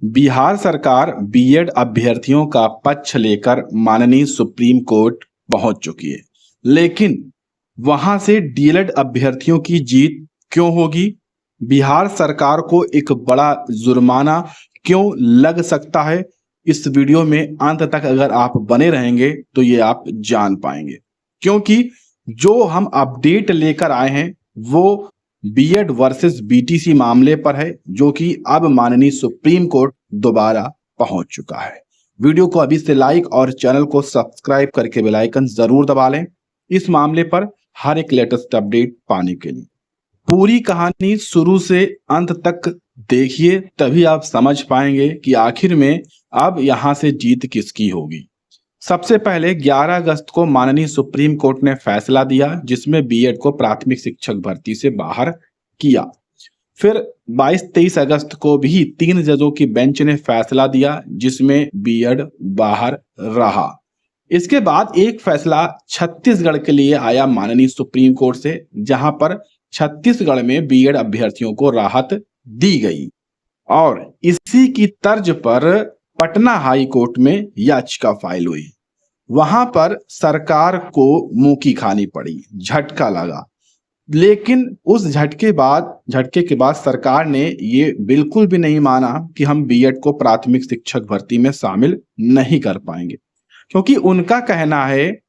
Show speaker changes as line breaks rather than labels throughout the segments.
बिहार सरकार बीएड अभ्यर्थियों का पक्ष लेकर माननीय सुप्रीम कोर्ट पहुंच चुकी है, लेकिन वहां से डीएलएड अभ्यर्थियों की जीत क्यों होगी? बिहार सरकार को एक बड़ा जुर्माना क्यों लग सकता है? इस वीडियो में अंत तक अगर आप बने रहेंगे तो ये आप जान पाएंगे, क्योंकि जो हम अपडेट लेकर आए हैं वो बीएड वर्सेस बीटीसी मामले पर है, जो कि अब माननीय सुप्रीम कोर्ट दोबारा पहुंच चुका है। वीडियो को अभी से लाइक और चैनल को सब्सक्राइब करके बेल आइकन जरूर दबा लें इस मामले पर हर एक लेटेस्ट अपडेट पाने के लिए। पूरी कहानी शुरू से अंत तक देखिए, तभी आप समझ पाएंगे कि आखिर में अब यहां से जीत किसकी होगी। सबसे पहले 11 अगस्त को माननीय सुप्रीम कोर्ट ने फैसला दिया, जिसमें बीएड को प्राथमिक शिक्षक भर्ती से बाहर किया। फिर 22-23 अगस्त को भी 3 जजों की बेंच ने फैसला दिया, जिसमें बीएड बाहर रहा। इसके बाद एक फैसला छत्तीसगढ़ के लिए आया माननीय सुप्रीम कोर्ट से, जहां पर छत्तीसगढ़ में बीएड अभ्यर्थियों को राहत दी गई और इसी की तर्ज पर पटना हाई कोर्ट में याचिका फाइल हुई। वहां पर सरकार को मुंह की खानी पड़ी, झटका लगा। लेकिन उस झटके के बाद सरकार ने ये बिल्कुल भी नहीं माना कि हम बीएड को प्राथमिक शिक्षक भर्ती में शामिल नहीं कर पाएंगे, क्योंकि उनका कहना है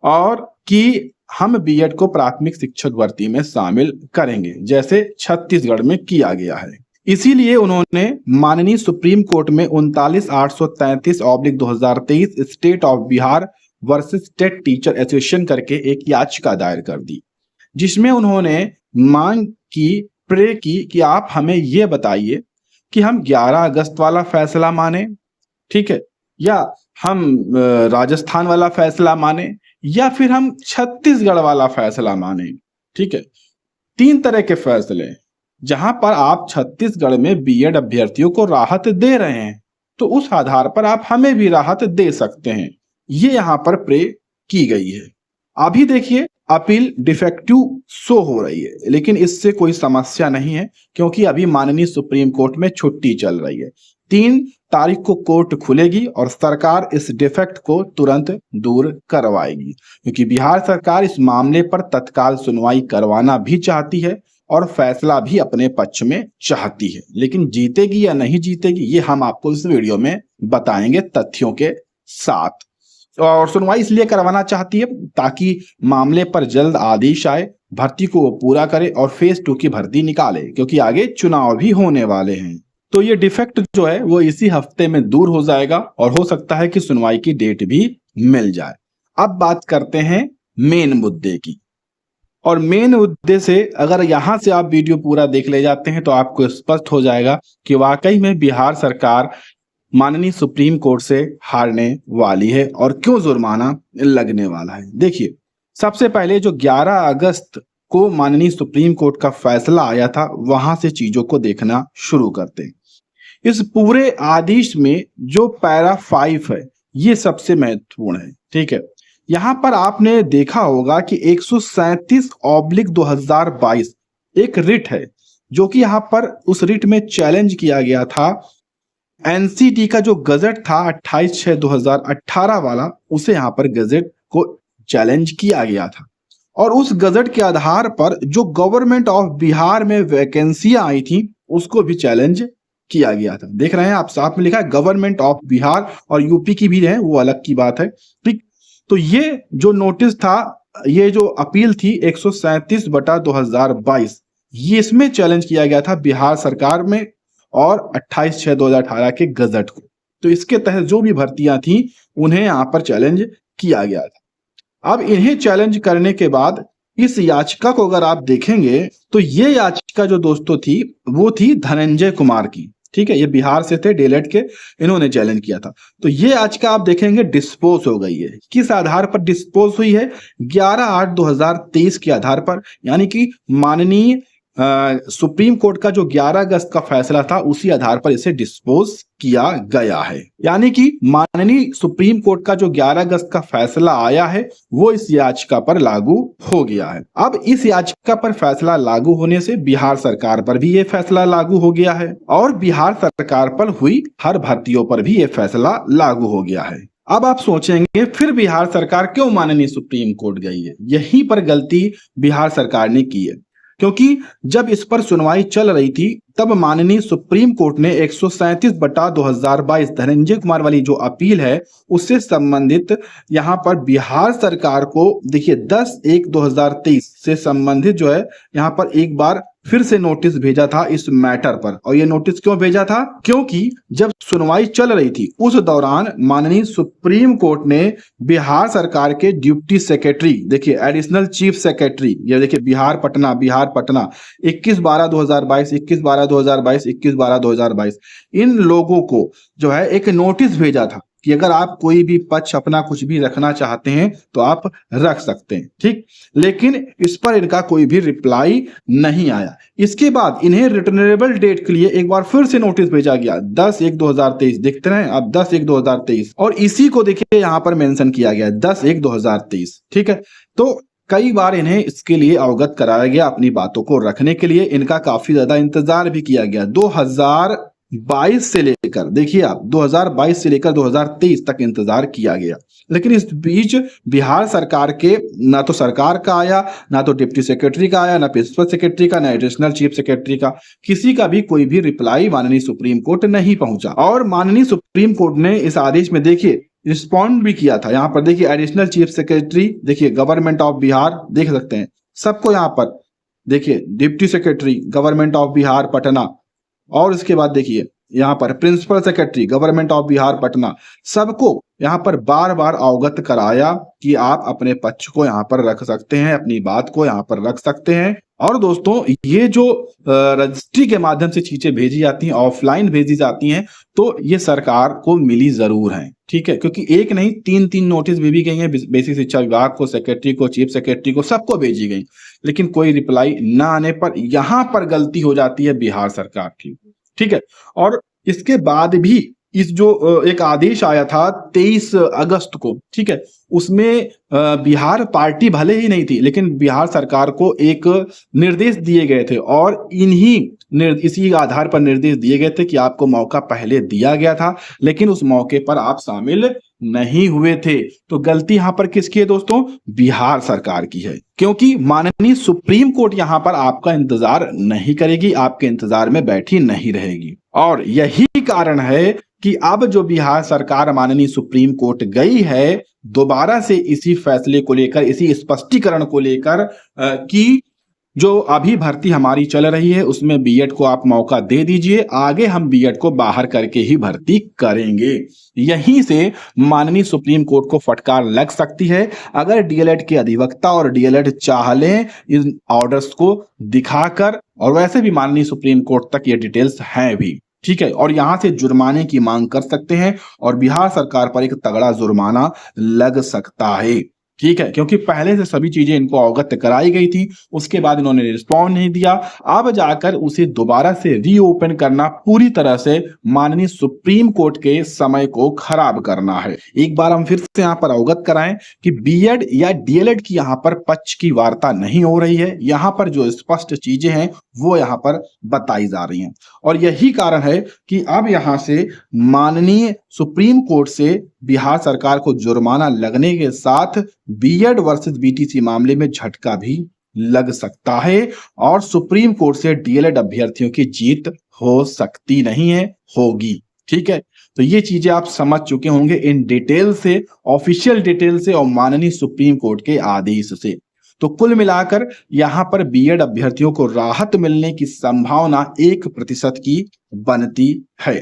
और कि हम बीएड को प्राथमिक शिक्षक भर्ती में शामिल करेंगे, जैसे छत्तीसगढ़ में किया गया है। इसीलिए उन्होंने माननीय सुप्रीम कोर्ट में 39-833/2023 state of Bihar versus state teacher association करके एक याचिका दायर कर दी, जिसमें उन्होंने मांग की, प्रे की कि आप हमें ये बताइए कि हम 11 अगस्त वाला फैसला माने, ठीक है, या हम राजस्थान वाला फैसला माने, या फिर हम छत्तीसगढ़ वाला फैसला माने। ठीक है, 3 तरह के फैसले जहां पर आप छत्तीसगढ़ में बीएड अभ्यर्थियों को राहत दे रहे हैं, तो उस आधार पर आप हमें भी राहत दे सकते हैं। ये यहां पर प्रे की गई है। अभी देखिए अपील डिफेक्टिव शो हो रही है, लेकिन इससे कोई समस्या नहीं है, क्योंकि अभी माननीय सुप्रीम कोर्ट में छुट्टी चल रही है। 3 तारीख को कोर्ट खुलेगी और सरकार इस डिफेक्ट को तुरंत दूर करवाएगी, क्योंकि बिहार सरकार इस मामले पर तत्काल सुनवाई करवाना भी चाहती है और फैसला भी अपने पक्ष में चाहती है। लेकिन जीतेगी या नहीं जीतेगी ये हम आपको इस वीडियो में बताएंगे तथ्यों के साथ। और सुनवाई इसलिए करवाना चाहती है ताकि मामले पर जल्द आदेश आए, भर्ती को वो पूरा करे और फेज 2 की भर्ती निकाले, क्योंकि आगे चुनाव भी होने वाले हैं। तो ये डिफेक्ट जो है वो इसी हफ्ते में दूर हो जाएगा और हो सकता है कि सुनवाई की डेट भी मिल जाए। अब बात करते हैं मेन मुद्दे की, और मेन मुद्दे से अगर यहां से आप वीडियो पूरा देख ले जाते हैं तो आपको स्पष्ट हो जाएगा कि वाकई में बिहार सरकार माननीय सुप्रीम कोर्ट से हारने वाली है और क्यों जुर्माना लगने वाला है। देखिए, सबसे पहले जो 11 अगस्त को माननीय सुप्रीम कोर्ट का फैसला आया था, वहां से चीजों को देखना शुरू करते हैं। इस पूरे आदेश में जो पैरा 5 है ये सबसे महत्वपूर्ण है। ठीक है, यहां पर आपने देखा होगा कि 137/2022 एक रिट है, जो कि यहां पर उस रिट में चैलेंज किया गया था एनसीटी का जो गजट था 28/6/2018 वाला, उसे यहां पर गजट को चैलेंज किया गया था। और उस गजट के आधार पर जो गवर्नमेंट ऑफ बिहार में वैकेंसियां आई थी उसको भी चैलेंज किया गया था। देख रहे हैं आप, साथ में लिखा है गवर्नमेंट ऑफ बिहार, और यूपी की भी है वो अलग की बात है। ठीक, तो ये जो नोटिस था, ये जो अपील थी 137/2022, ये इसमें चैलेंज किया गया था बिहार सरकार में और 28/6/2018 के गजट को। तो इसके तहत जो भी भर्तियां थी उन्हें यहां पर चैलेंज किया गया था। अब इन्हें चैलेंज करने के बाद इस याचिका को अगर आप देखेंगे तो ये याचिका जो दोस्तों थी वो थी धनंजय कुमार की। ठीक है, ये बिहार से थे, डीएलएड के, इन्होंने चैलेंज किया था। तो ये याचिका आप देखेंगे डिस्पोज हो गई है। किस आधार पर डिस्पोज हुई है? 11/8/2023 के आधार पर, यानी कि माननीय सुप्रीम कोर्ट का जो 11 अगस्त का फैसला था उसी आधार पर इसे डिस्पोज किया गया है। यानी कि माननीय सुप्रीम कोर्ट का जो 11 अगस्त का फैसला आया है वो इस याचिका पर लागू हो गया है। अब इस याचिका पर फैसला लागू होने से बिहार सरकार पर भी ये फैसला लागू हो गया है और बिहार सरकार पर हुई हर भर्तियों पर भी ये फैसला लागू हो गया है। अब आप सोचेंगे फिर बिहार सरकार क्यों माननीय सुप्रीम कोर्ट गई है? यहीं पर गलती बिहार सरकार ने की है, क्योंकि जब इस पर सुनवाई चल रही थी तब माननीय सुप्रीम कोर्ट ने 137/2022 धनंजय कुमार वाली जो अपील है उससे संबंधित यहाँ पर बिहार सरकार को देखिए 10/1/2023 से संबंधित जो है यहाँ पर एक बार फिर से नोटिस भेजा था इस मैटर पर। और ये नोटिस क्यों भेजा था? क्योंकि जब सुनवाई चल रही थी उस दौरान माननीय सुप्रीम कोर्ट ने बिहार सरकार के डिप्टी सेक्रेटरी, देखिए एडिशनल चीफ सेक्रेटरी, ये देखिए बिहार पटना 21/12/2022, 21/12/2022, 21/12/2022 इन लोगों को जो है एक नोटिस भेजा था कि अगर आप कोई भी पक्ष अपना कुछ भी रखना चाहते हैं तो आप रख सकते हैं, ठीक। लेकिन इस पर इनका कोई भी रिप्लाई नहीं आया। इसके बाद इन्हें रिटर्नेबल डेट के लिए एक बार फिर से नोटिस भेजा गया 10/1/2023, देखते हैं अब 10/1/2023, और इसी को देखिए यहां पर मेंशन किया गया 10/1/2023, ठीक है। तो कई बार इन्हें इसके लिए अवगत कराया गया, अपनी बातों को रखने के लिए इनका काफी ज्यादा इंतजार भी किया गया। 2022 से लेकर, देखिए आप 2022 से लेकर 2023 तक इंतजार किया गया, लेकिन इस बीच बिहार सरकार के ना तो सरकार का आया, ना तो डिप्टी सेक्रेटरी का आया, ना प्रिंसिपल सेक्रेटरी का, ना एडिशनल चीफ सेक्रेटरी का, किसी का भी कोई भी रिप्लाई माननीय सुप्रीम कोर्ट नहीं पहुंचा। और माननीय सुप्रीम कोर्ट ने इस आदेश में देखिए रिस्पॉन्ड भी किया था। यहाँ पर देखिए एडिशनल चीफ सेक्रेटरी, देखिए गवर्नमेंट ऑफ बिहार, देख सकते हैं सबको, यहाँ पर देखिए deputy secretary government of Bihar Patna, और इसके बाद देखिए यहाँ पर principal secretary government of Bihar Patna, सबको यहाँ पर बार बार अवगत कराया कि आप अपने पक्ष को यहाँ पर रख सकते हैं, अपनी बात को यहाँ पर रख सकते हैं। और दोस्तों ये जो रजिस्ट्री के माध्यम से चीजें भेजी जाती हैं, ऑफलाइन भेजी जाती हैं, तो ये सरकार को मिली जरूर है, ठीक है, क्योंकि एक नहीं 3 नोटिस भेजी गई हैं बेसिक शिक्षा विभाग को, सेक्रेटरी को, चीफ सेक्रेटरी को, सबको भेजी गई, लेकिन कोई रिप्लाई ना आने पर यहाँ पर गलती हो जाती है बिहार सरकार की, ठीक है। और इसके बाद भी इस जो एक आदेश आया था 23 अगस्त को, ठीक है, उसमें बिहार पार्टी भले ही नहीं थी, लेकिन बिहार सरकार को एक निर्देश दिए गए थे और इसी आधार पर निर्देश दिए गए थे कि आपको मौका पहले दिया गया था, लेकिन उस मौके पर आप शामिल नहीं हुए थे। तो गलती यहां पर किसकी है दोस्तों? बिहार सरकार की है, क्योंकि माननीय सुप्रीम कोर्ट यहां पर आपका इंतजार नहीं करेगी, आपके इंतजार में बैठी नहीं रहेगी। और यही कारण है कि अब जो बिहार सरकार माननीय सुप्रीम कोर्ट गई है दोबारा से इसी फैसले को लेकर, इसी स्पष्टीकरण को लेकर कि जो अभी भर्ती हमारी चल रही है उसमें बीएड को आप मौका दे दीजिए, आगे हम बीएड को बाहर करके ही भर्ती करेंगे। यहीं से माननीय सुप्रीम कोर्ट को फटकार लग सकती है अगर डीएलएड के अधिवक्ता और डीएलएड चाह लें इन ऑर्डर्स को दिखाकर, और वैसे भी माननीय सुप्रीम कोर्ट तक ये डिटेल्स हैं भी, ठीक है, और यहां से जुर्माने की मांग कर सकते हैं और बिहार सरकार पर एक तगड़ा जुर्माना लग सकता है, ठीक है, क्योंकि पहले से सभी चीजें इनको अवगत कराई गई थी, उसके बाद इन्होंने रिस्पॉन्ड नहीं दिया, अब जाकर उसे दोबारा से रीओपन करना पूरी तरह से माननीय सुप्रीम कोर्ट के समय को खराब करना है। एक बार हम फिर से यहाँ पर अवगत कराएं कि बीएड या डीएलएड की यहाँ पर पक्ष की वार्ता नहीं हो रही है, यहाँ पर जो स्पष्ट चीजें हैं वो यहाँ पर बताई जा रही हैं, और यही कारण है कि अब यहाँ से माननीय सुप्रीम कोर्ट से बिहार सरकार को जुर्माना लगने के साथ बीएड वर्सेस बीटीसी मामले में झटका भी लग सकता है और सुप्रीम कोर्ट से डीएलएड अभ्यर्थियों की जीत हो सकती नहीं है, होगी, ठीक है। तो ये चीजें आप समझ चुके होंगे इन डिटेल से, ऑफिशियल डिटेल से और माननीय सुप्रीम कोर्ट के आदेश से। तो कुल मिलाकर यहां पर बीएड अभ्यर्थियों को राहत मिलने की संभावना 1% की बनती है।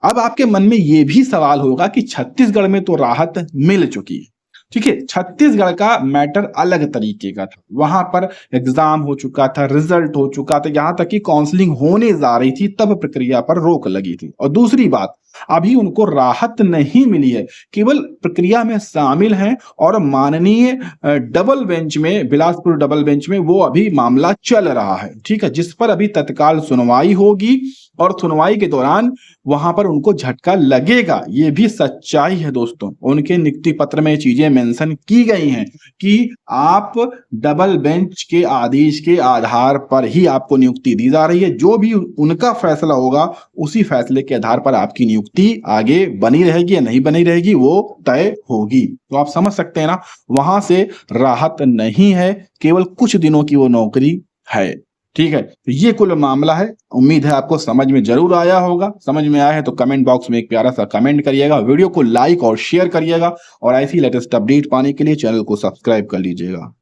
अब आपके मन में यह भी सवाल होगा कि छत्तीसगढ़ में तो राहत मिल चुकी है, ठीक है, छत्तीसगढ़ का मैटर अलग तरीके का था, वहां पर एग्जाम हो चुका था, रिजल्ट हो चुका था, यहां तक कि काउंसलिंग होने जा रही थी, तब प्रक्रिया पर रोक लगी थी। और दूसरी बात, अभी उनको राहत नहीं मिली है, केवल प्रक्रिया में शामिल हैं और माननीय डबल बेंच में, बिलासपुर डबल बेंच में वो अभी मामला चल रहा है, ठीक है, जिस पर अभी तत्काल सुनवाई होगी और सुनवाई के दौरान वहां पर उनको झटका लगेगा। ये भी सच्चाई है दोस्तों, उनके नियुक्ति पत्र में चीजें मेंशन की गई हैं कि आप डबल बेंच के आदेश के आधार पर ही आपको नियुक्ति दी जा रही है, जो भी उनका फैसला होगा उसी फैसले के आधार पर आपकी नियुक्ति आगे बनी रहेगी या नहीं बनी रहेगी वो तय होगी। तो आप समझ सकते हैं ना, वहां से राहत नहीं है, केवल कुछ दिनों की वो नौकरी है, ठीक है। तो ये कुल मामला है। उम्मीद है आपको समझ में जरूर आया होगा। समझ में आया है तो कमेंट बॉक्स में एक प्यारा सा कमेंट करिएगा, वीडियो को लाइक और शेयर करिएगा और ऐसी लेटेस्ट अपडेट पाने के लिए चैनल को सब्सक्राइब कर लीजिएगा।